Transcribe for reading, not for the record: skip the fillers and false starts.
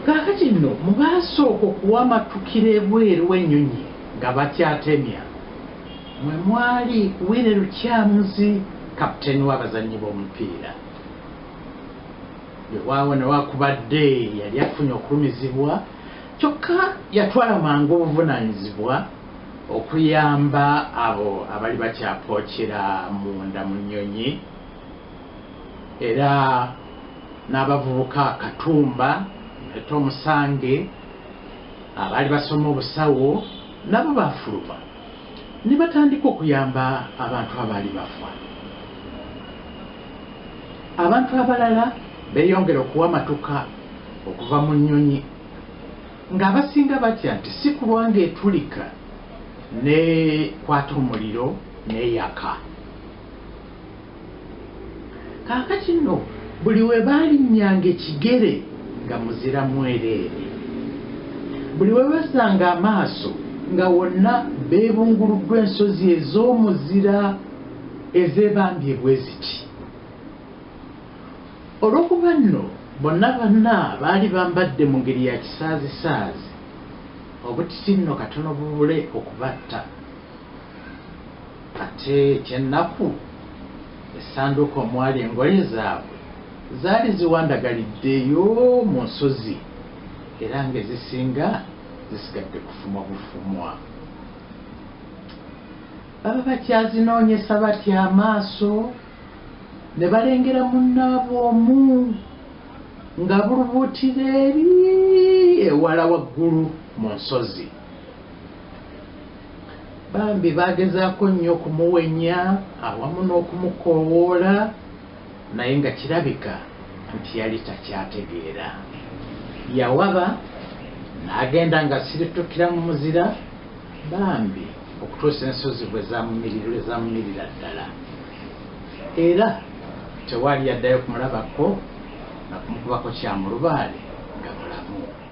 Kakati nno mubasooka okuwamatukira ebweru w'ennyonyi nga bakyatemya mwe mwali Wile Lukyamuzi kapiteeni w'abazannyi b'omupiira. Yewaawo newakubadde yali afunye okulumizibwa kyokka yatwala mangu obuvunaanyizibwa okuyamba abo abali bakyapookera munda mu nnyonyi era n'abavubuka Katumba Eto Musange abali basoma obusawo nabo bafuluma ne batandika okuyamba abantu abaali bafa. Abantu abalala beeyongera okuwamatuka okuva mu nnyonyi ng'abasinga batya nti si kulwa ng'etulika nekwata omuliro n'eyaka. Kaakati nno buli we baalinnyanga ekigere nga muzira mwereere, buli we basanga amaaso nga wonna beebunguluddwa ensozi ez'omuzira ezeebambye bwe ziti. Olw'okuba nno bonna baali bambadde mu ngeri ya kisaazisaazi, obutiti nno katono bubule okubatta. Ate ekyennaku essanduuko omwali engoye zaabwe zaali ziwandagaliddeyo mu nsozi era ng'ezisinga zisigadde kufumwa bufumwa. Baba bakyazinoonyesa batya amaaso ne balengera munnaabwe omu nga bulubuutira eri ewala waggulu mu nsozi. Bambi baagezaako nnyo okumuwenya awamu n'okumukoowoola naye nga kirabika nti yali takyategeera. Yawaba n'agenda nga siritukira mu muzira bambi okutuusa ensozi bwe zamumirira ddala era tewali yaddayo kumulabako na kumukubako kyamulubaale nga mulamu.